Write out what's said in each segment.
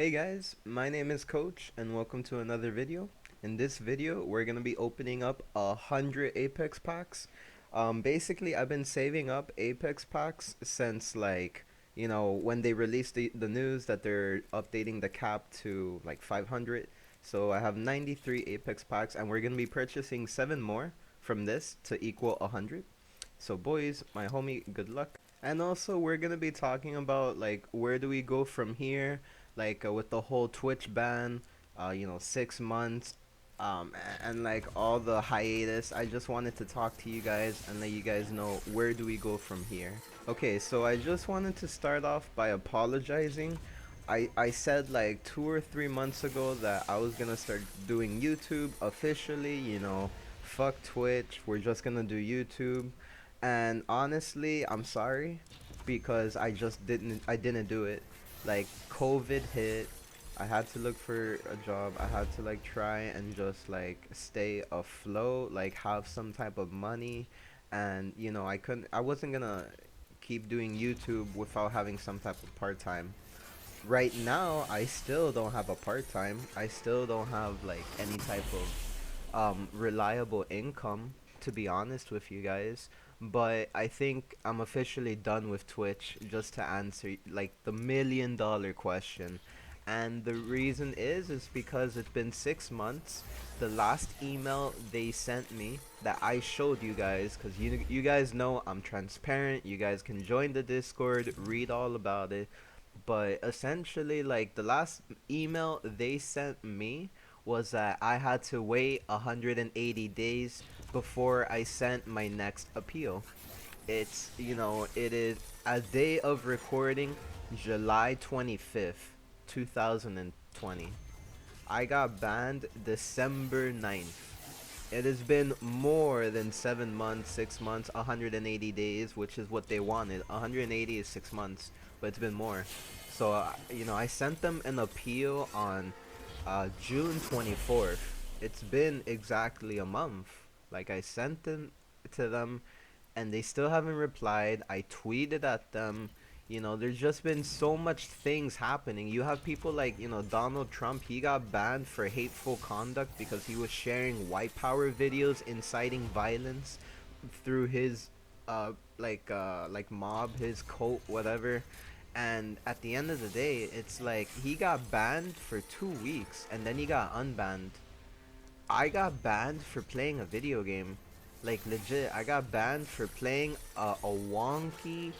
Hey guys, my name is Coach and welcome to another video. In this video, we're gonna be opening up 100 Apex packs. Basically, I've been saving up Apex packs since when they released the news that they're updating the cap to like 500. So I have 93 Apex packs and we're gonna be purchasing 7 more from this to equal 100. So boys, my homie, good luck. And also we're gonna be talking about like where do we go from here, with the whole Twitch ban, 6 months, and like all the hiatus. I just wanted to talk to you guys and let you guys know where do we go from here. Okay, so I just wanted to start off by apologizing. I said like 2 or 3 months ago that I was gonna start doing YouTube officially, fuck Twitch, we're just gonna do YouTube. And honestly, I'm sorry because I didn't do it. Like COVID hit, I had to look for a job. I had to like try and just like stay afloat, like have some type of money. And I wasn't gonna keep doing YouTube without having some type of part-time. Right now, I still don't have a part-time. I still don't have like any type of reliable income, to be honest with you guys. But I think I'm officially done with Twitch, just to answer like the $1 million question. And the reason is because it's been 6 months. The last email they sent me that I showed you guys, because you guys know I'm transparent. You guys can join the Discord, read all about it. But essentially, like, the last email they sent me was that I had to wait 180 days before I sent my next appeal. It is a day of recording, July 25th, 2020. I got banned December 9th. It has been more than 7 months, 6 months, 180 days, which is what they wanted. 180 is 6 months, but it's been more. So, I sent them an appeal on June 24th. It's been exactly a month. Like, I sent them to them and they still haven't replied. I tweeted at them. There's just been so much things happening. You have people like, Donald Trump. He got banned for hateful conduct because he was sharing white power videos inciting violence through his mob, his cult, whatever. And at the end of the day, it's like he got banned for 2 weeks and then he got unbanned. I got banned for playing a video game. Like legit, I got banned for playing a wonky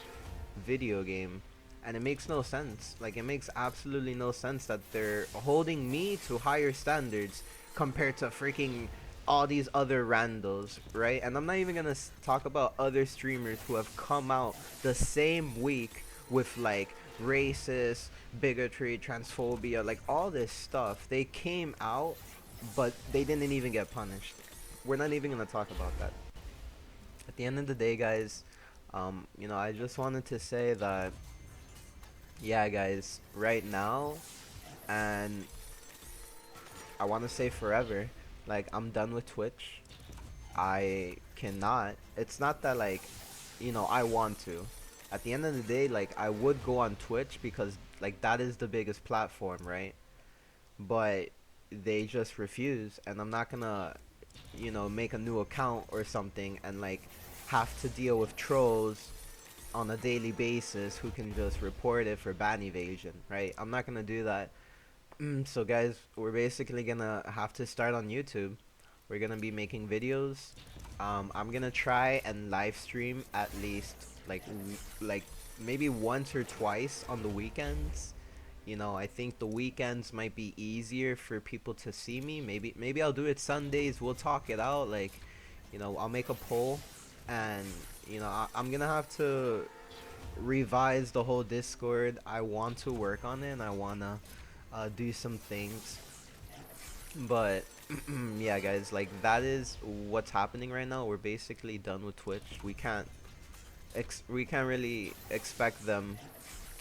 video game. And it makes no sense. Like, it makes absolutely no sense that they're holding me to higher standards compared to freaking all these other randos, right? And I'm not even gonna talk about other streamers who have come out the same week with like racist, bigotry, transphobia, like all this stuff. They came out, but they didn't even get punished. We're not even gonna talk about that. At the end of the day, guys, I just wanted to say that, yeah, guys, right now, and I want to say forever, like, I'm done with Twitch. I cannot. It's not that, like, I want to. At the end of the day, like, I would go on Twitch because, like, that is the biggest platform, right? But they just refuse, and I'm not gonna, make a new account or something and, like, have to deal with trolls on a daily basis who can just report it for ban evasion, right? I'm not gonna do that. So guys, we're basically gonna have to start on YouTube. We're gonna be making videos. I'm gonna try and live stream at least like maybe once or twice on the weekends. I think the weekends might be easier for people to see me. Maybe I'll do it Sundays. We'll talk it out. Like, I'll make a poll, and I'm gonna have to revise the whole Discord. I want to work on it and I wanna do some things. But yeah, guys, like that is what's happening right now. We're basically done with Twitch. We can't really expect them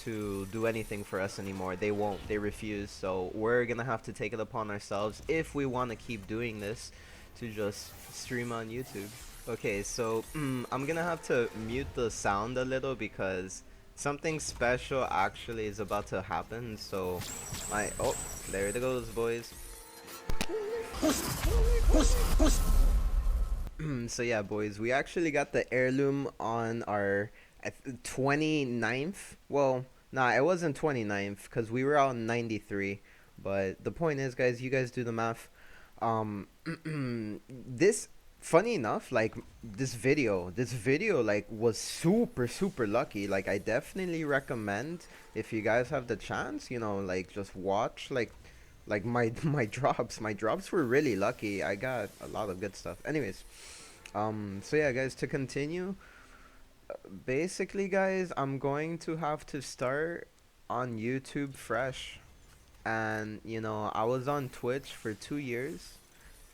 to do anything for us anymore. They won't. They refuse. So we're gonna have to take it upon ourselves if we want to keep doing this to just stream on YouTube. Okay, so I'm gonna have to mute the sound a little because Something special actually is about to happen, so oh, there it goes, boys. So yeah, boys, we actually got the heirloom on our 29th. Well, nah, it wasn't 29th because we were on 93. But the point is, guys, you guys do the math. Um, this, funny enough, like this video like was super lucky. Like I definitely recommend, if you guys have the chance, like just watch like my my drops were really lucky. I got a lot of good stuff. Anyways, so yeah, guys, to continue, basically, guys, I'm going to have to start on YouTube fresh. And I was on Twitch for 2 years,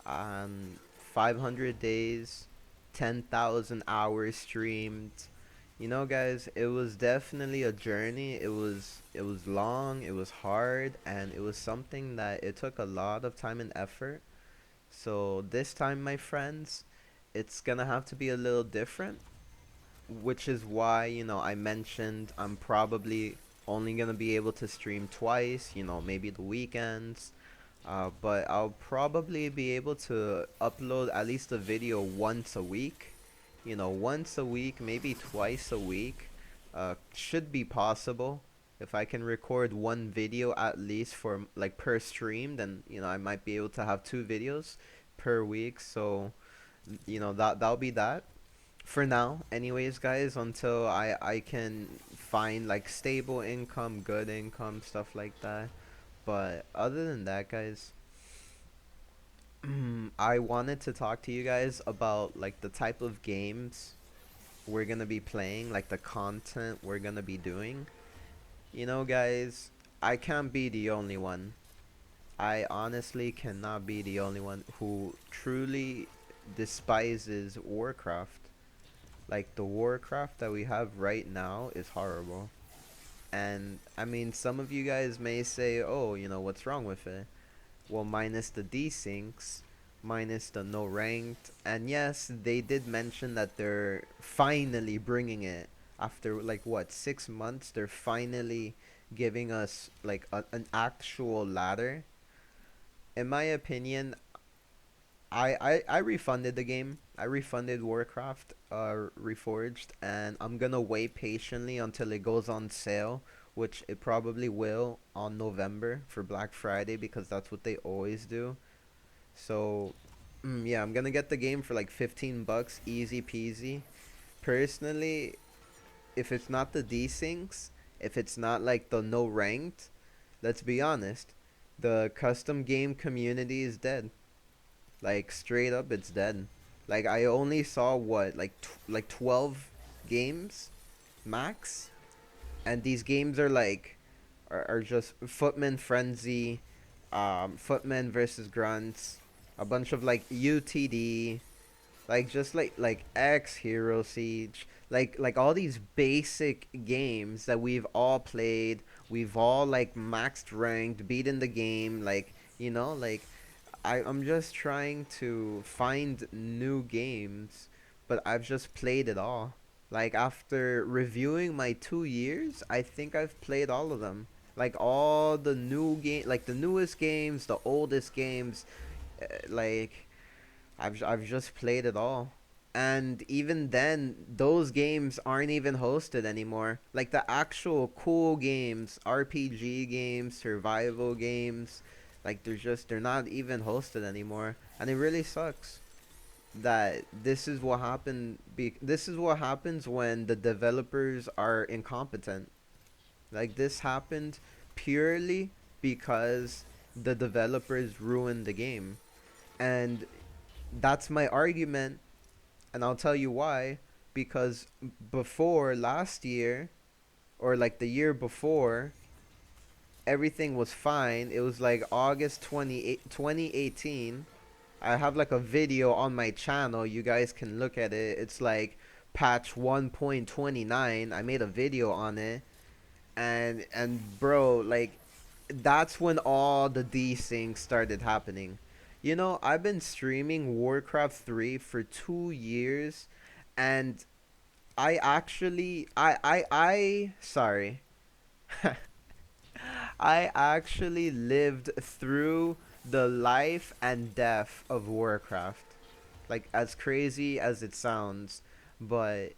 500 days, 10,000 hours streamed. Guys, it was definitely a journey. It was long, it was hard, and it was something that it took a lot of time and effort. So this time, my friends, it's gonna have to be a little different, which is why, I mentioned I'm probably only gonna be able to stream twice, maybe the weekends. But I'll probably be able to upload at least a video once a week. Once a week, maybe twice a week. Should be possible. If I can record one video at least for like per stream, then I might be able to have two videos per week. So that'll be that for now. Anyways, guys, until I can find like stable income, good income, stuff like that. But other than that, guys, I wanted to talk to you guys about like the type of games we're gonna be playing, like the content we're gonna be doing. Guys, I can't be the only one. I honestly cannot be the only one who truly despises Warcraft. Like the Warcraft that we have right now is horrible. And I mean, some of you guys may say, "Oh, what's wrong with it?" Well, minus the desyncs, minus the no ranked, and yes, they did mention that they're finally bringing it after like what 6 months. They're finally giving us like an actual ladder. In my opinion, I refunded the game. I refunded Warcraft, Reforged, and I'm gonna wait patiently until it goes on sale, which it probably will on November for Black Friday because that's what they always do. So, yeah, I'm gonna get the game for like 15 bucks, easy peasy. Personally, if it's not the desyncs, if it's not like the no ranked, let's be honest, the custom game community is dead. Like straight up, it's dead. Like I only saw what like 12 games max, and these games are like are just Footman Frenzy, Footman versus Grunts, a bunch of like UTD, like just like X Hero Siege, like all these basic games that we've all played, we've all like maxed ranked, beaten the game, like like I'm just trying to find new games, but I've just played it all. Like after reviewing my 2 years, I think I've played all of them. Like all the new game, like the newest games, the oldest games, like I've just played it all. And even then, those games aren't even hosted anymore. Like the actual cool games, RPG games, survival games, like they're not even hosted anymore. And it really sucks that this is what happens when the developers are incompetent. Like this happened purely because the developers ruined the game. And that's my argument, and I'll tell you why. Because before last year, or like the year before, everything was fine. It was like August 2018. I have like a video on my channel. You guys can look at it. It's like patch 1.29. I made a video on it. And bro, like that's when all the desyncs started happening. I've been streaming Warcraft 3 for 2 years, and I actually I sorry. I actually lived through the life and death of Warcraft. Like, as crazy as it sounds, but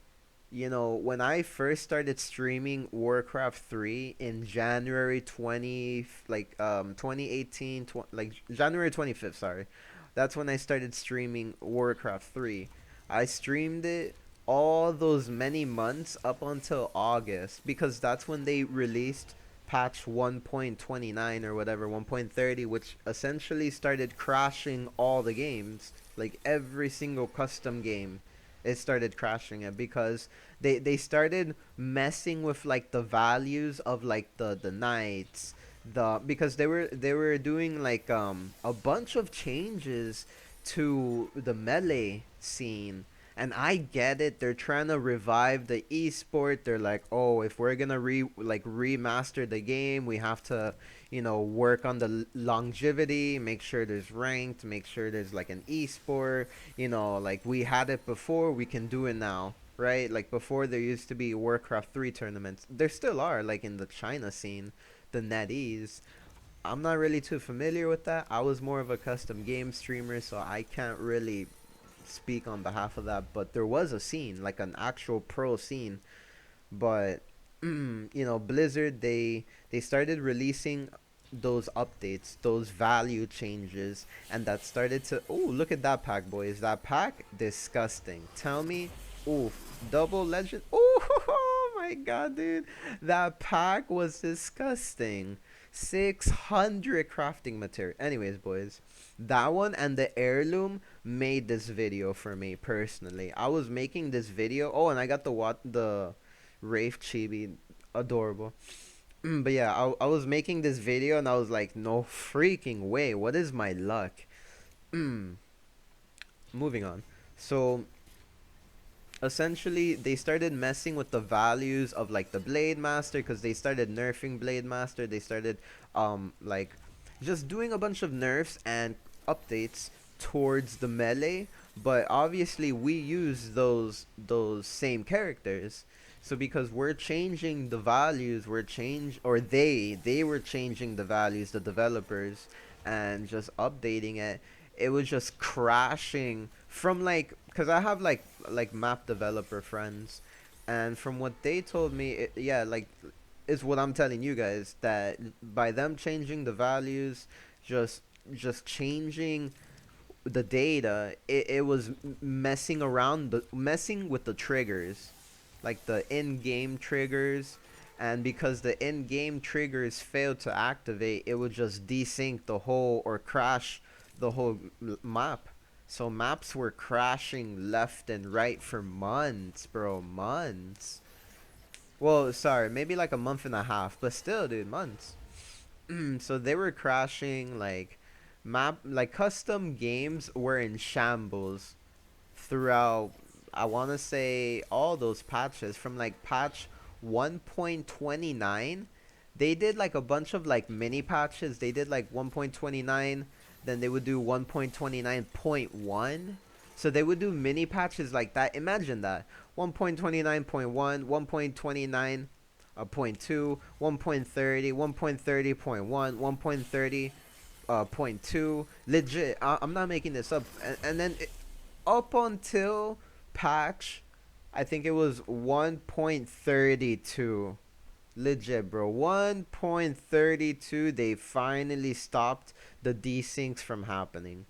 when I first started streaming Warcraft 3 in January 20 like 2018 like January 25th, sorry. That's when I started streaming Warcraft 3. I streamed it all those many months up until August because that's when they released patch 1.29 or whatever, 1.30, which essentially started crashing all the games, like every single custom game. It started crashing it because they started messing with like the values of like the knights, because they were doing like a bunch of changes to the melee scene. And I get it, they're trying to revive the esport. They're like, oh, if we're gonna remaster the game, we have to work on the longevity, make sure there's ranked, make sure there's like an esport. Like, we had it before, we can do it now, right? Like, before, there used to be Warcraft 3 tournaments. There still are, like in the China scene, the NetEase. I'm not really too familiar with that. I was more of a custom game streamer, so I can't really speak on behalf of that. But there was a scene, like an actual pro scene. But Blizzard, they started releasing those updates, those value changes, and that started to, oh, look at that pack, boys. That pack, disgusting. Tell me, oof, double legend. Oh my god, dude. That pack was disgusting. 600 crafting material. Anyways, boys, that one and the heirloom made this video for me personally. I was making this video. Oh, and I got the Rafe Chibi, adorable. But yeah, I was making this video and I was like, no freaking way. What is my luck? Moving on. So essentially, they started messing with the values of like the Blade Master because they started nerfing Blade Master. They started like just doing a bunch of nerfs and updates towards the melee. But obviously, we use those same characters. So because we're changing the values, or they were changing the values, the developers, and just updating it. It was just crashing from like, because I have like map developer friends, and from what they told me, yeah, like, is what I'm telling you guys, that by them changing the values, just just changing the data, it was messing with the triggers, like the in-game triggers. And because the in-game triggers failed to activate, it would just desync the whole, or crash the whole map. So maps were crashing left and right for months, bro, months. Well, sorry, maybe like a month and a half, but still, dude, months. So they were crashing, like, custom games were in shambles throughout, I want to say, all those patches. From like patch 1.29, they did like a bunch of like mini patches. They did like 1.29, then they would do 1.29.1. So they would do mini patches like that. Imagine that. 1.29.1, 1.29.2, 1.30, 1.30.1, 1.30 point two. Legit, I'm not making this up. And then up until patch, I think it was 1.32. Legit, bro. 1.32, they finally stopped the desyncs from happening.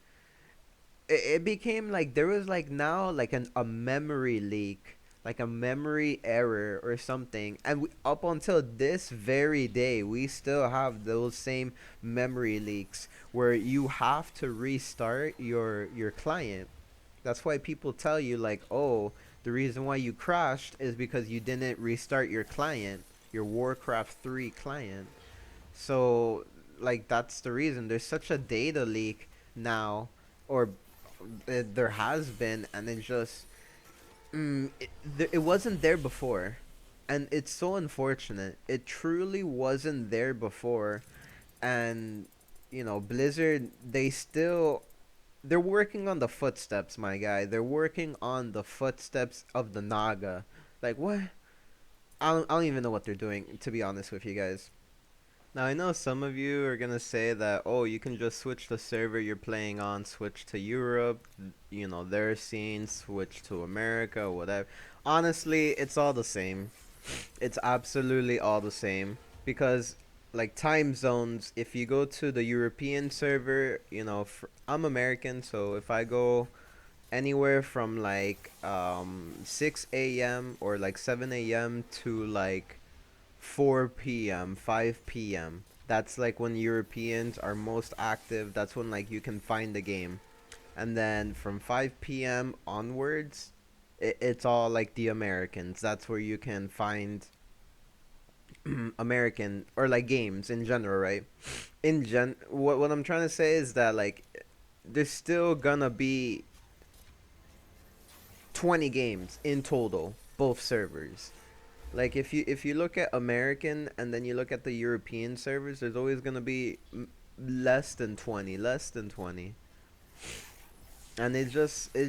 It became like there was like now like a memory leak, like a memory error or something. And up until this very day, we still have those same memory leaks where you have to restart your client. That's why people tell you, like, oh, the reason why you crashed is because you didn't restart your client, your Warcraft 3 client. So, like, that's the reason. There's such a data leak now, or there has been, and it just, it wasn't there before. And it's so unfortunate. It truly wasn't there before. And, Blizzard, they're working on the footsteps, my guy. They're working on the footsteps of the Naga. Like what? I don't even know what they're doing, to be honest with you guys. Now I know some of you are gonna say that, oh, you can just switch the server you're playing on, switch to Europe, their scene, switch to America, whatever. Honestly, it's all the same. It's absolutely all the same because like time zones, if you go to the European server, I'm American, so if I go anywhere from like 6 a.m. or like 7 a.m. to like 4 p.m., 5 p.m. That's like when Europeans are most active. That's when like you can find the game. And then from 5 p.m. onwards, it's all like the Americans. That's where you can find American or like games in general, right? What I'm trying to say is that like there's still gonna be 20 games in total, both servers. Like if you look at American and then you look at the European servers, there's always gonna be less than 20, and it's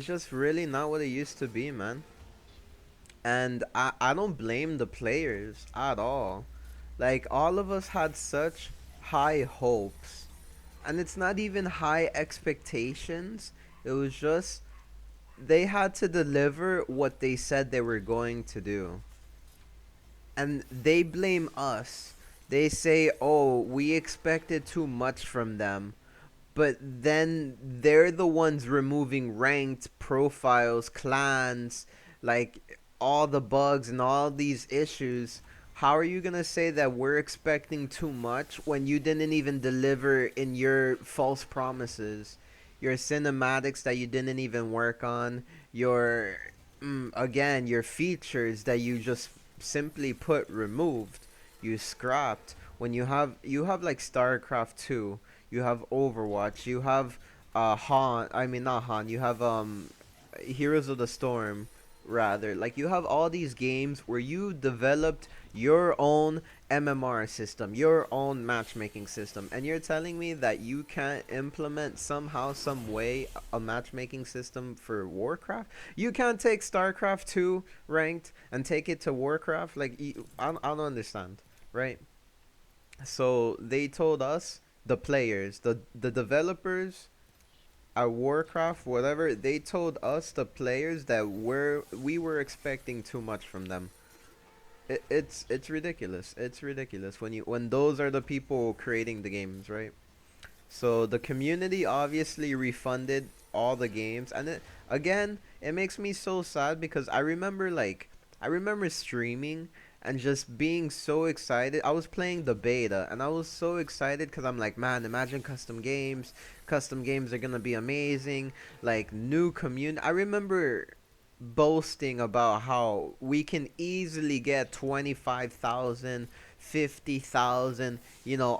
just really not what it used to be, man. And I don't blame the players at all. Like all of us had such high hopes, and it's not even high expectations. It was just they had to deliver what they said they were going to do, and they blame us. They say, "Oh, we expected too much from them." But then they're the ones removing ranked profiles, clans, like all the bugs and all these issues. How are you gonna say that we're expecting too much when you didn't even deliver in your false promises, your cinematics that you didn't even work on, your again your features that you just simply put removed, you scrapped. When you have like StarCraft 2, you have Overwatch, you have Han, I mean not Han, you have Heroes of the Storm, rather. Like you have all these games where you developed your own MMR system, your own matchmaking system, and you're telling me that you can't implement somehow some way a matchmaking system for Warcraft? You can't take StarCraft 2 ranked and take it to Warcraft? Like I don't understand, right? So they told us, the players, the developers at Warcraft, whatever, they told us, the players, that we were expecting too much from them. It's ridiculous. It's ridiculous when those are the people creating the games, right? So the community obviously refunded all the games, and it makes me so sad because I remember streaming and just being so excited. I was playing the beta and I was so excited because I'm like, man, imagine custom games. Custom games are gonna be amazing. Like new community. I remember boasting about how we can easily get 25,000, 50,000,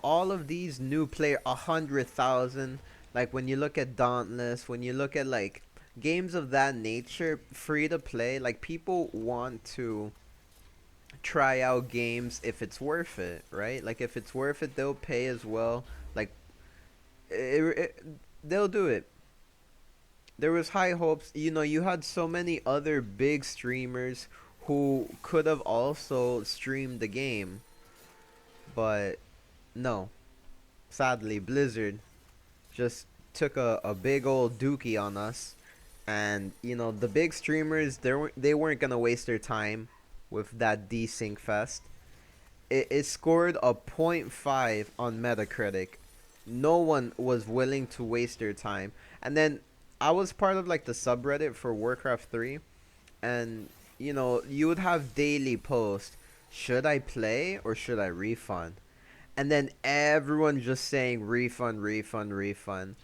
all of these new player, 100,000. Like when you look at Dauntless, when you look at like games of that nature, free to play, like people want to try out games if it's worth it, right? Like if it's worth it, they'll pay as well. Like they'll do it. There was high hopes. You had so many other big streamers who could have also streamed the game, but no. Sadly, Blizzard just took a big old dookie on us, and the big streamers, they weren't gonna waste their time with that desync fest. It scored a point 0.5 on Metacritic. No one was willing to waste their time. And then I was part of like the subreddit for Warcraft 3, and you would have daily posts. Should I play or should I refund? And then everyone just saying refund, refund, refund.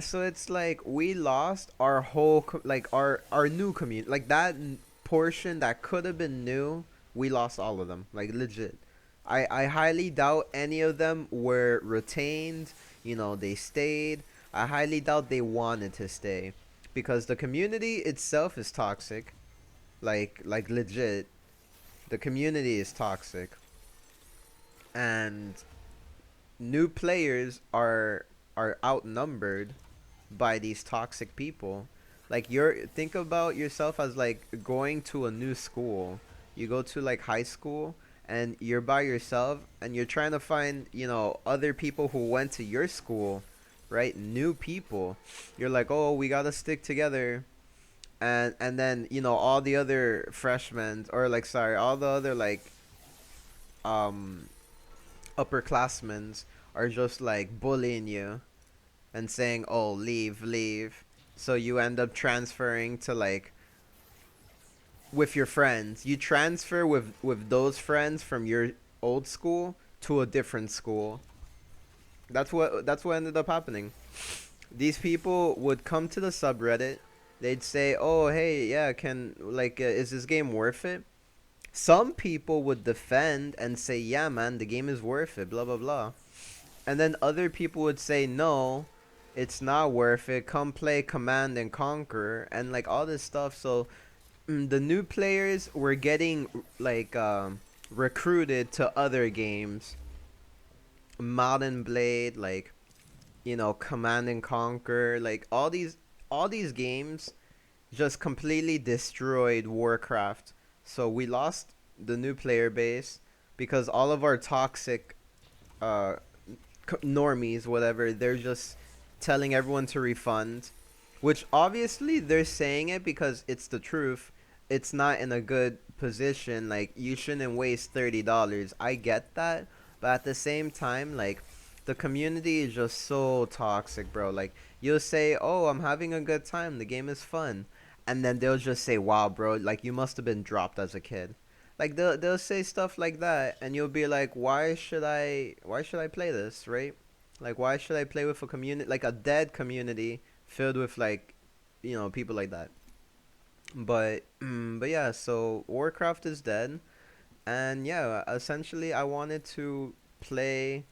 So it's like we lost our whole like our new community, like that portion that could have been new. We lost all of them, like legit. I highly doubt any of them were retained. They stayed. I highly doubt they wanted to stay because the community itself is toxic. Like legit, the community is toxic, and new players are outnumbered by these toxic people. Like you're think about yourself as like going to a new school. you go to like high school and you're by yourself and you're trying to find, other people who went to your school, right? New people. You're like, "Oh, we got to stick together." And then, all the other freshmen, or like, sorry, all the other like um upperclassmen are just like bullying you and saying, "Oh, leave, leave." So you end up transferring to like with your friends. You transfer with those friends from your old school to a different school. That's what ended up happening. These people would come to the subreddit. They'd say, "Oh, hey, yeah, can like is this game worth it?" Some people would defend and say, "Yeah, man, the game is worth it, blah blah blah." And then other people would say, "No, it's not worth it. Come play Command and Conquer," and like all this stuff. So the new players were getting like recruited to other games, Mountain Blade, like, Command and Conquer, like all these games just completely destroyed Warcraft. So we lost the new player base because all of our toxic uh normies, whatever, they're just telling everyone to refund, which obviously they're saying it because it's the truth. It's not in a good position. Like, you shouldn't waste $30. I get that, but at the same time, like, the community is just so toxic, bro. Like, you'll say, "Oh, I'm having a good time. The game is fun," and then they'll just say, "Wow, bro, like you must have been dropped as a kid." Like they'll say stuff like that, and you'll be like, why should I play this, right? Like, why should I play with a community, like a dead community filled with like, people like that? But yeah, so Warcraft is dead, and yeah, essentially I wanted to play.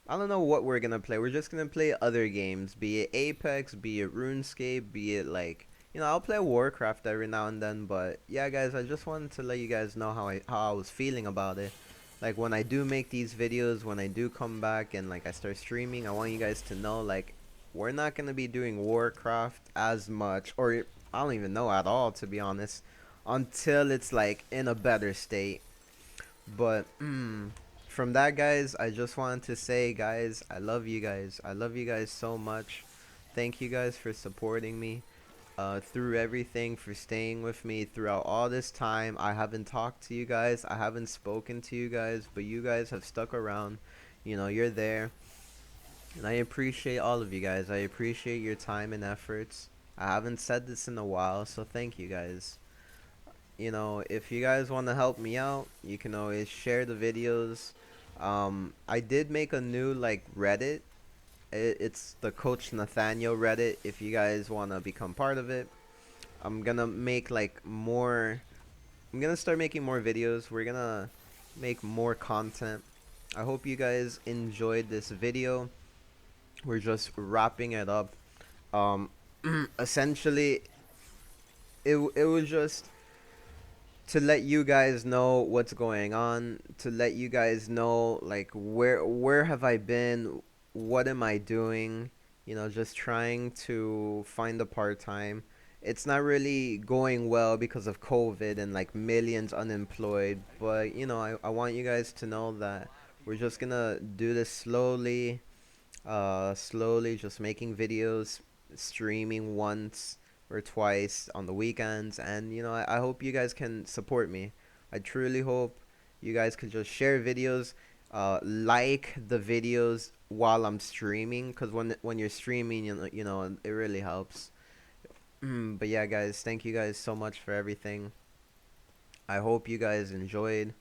I don't know what we're gonna play. We're just gonna play other games, be it Apex, be it RuneScape, be it like, I'll play Warcraft every now and then. But yeah, guys, I just wanted to let you guys know how I was feeling about it. Like, when I do make these videos, when I do come back and like I start streaming, I want you guys to know, like, we're not gonna be doing Warcraft as much, or I don't even know at all, to be honest, until it's like in a better state. But from that, guys, I just wanted to say, guys, I love you guys. I love you guys so much. Thank you guys for supporting me through everything, for staying with me throughout all this time. I haven't talked to you guys. I haven't spoken to you guys, but you guys have stuck around. You're there. And I appreciate all of you guys. I appreciate your time and efforts. I haven't said this in a while, so thank you guys. If you guys want to help me out, you can always share the videos. I did make a new like Reddit. It's the Coach Nathaniel Reddit. If you guys want to become part of it, I'm gonna make like more. I'm gonna start making more videos. We're gonna make more content. I hope you guys enjoyed this video. We're just wrapping it up. Um, essentially, it was just to let you guys know what's going on, to let you guys know like where have I been, what am I doing, just trying to find a part-time. It's not really going well because of COVID and like millions unemployed, but I want you guys to know that we're just gonna do this slowly, slowly, just making videos, streaming once or twice on the weekends. And I hope you guys can support me. I truly hope you guys could just share videos, like the videos while I'm streaming, because when you're streaming, it really helps. But yeah, guys, thank you guys so much for everything. I hope you guys enjoyed.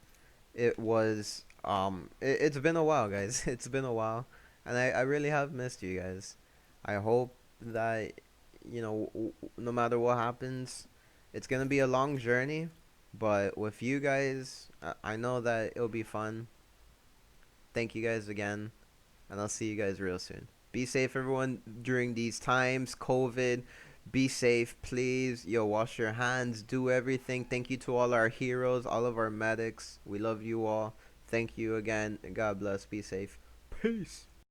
It's been a while, guys. It's been a while, and I really have missed you guys. I hope that, no matter what happens, it's gonna be a long journey, but with you guys, I know that it'll be fun. Thank you guys again, and I'll see you guys real soon. Be safe, everyone, during these times. COVID. Be safe, please. Yo, wash your hands. Do everything. Thank you to all our heroes, all of our medics. We love you all. Thank you again. God bless. Be safe. Peace.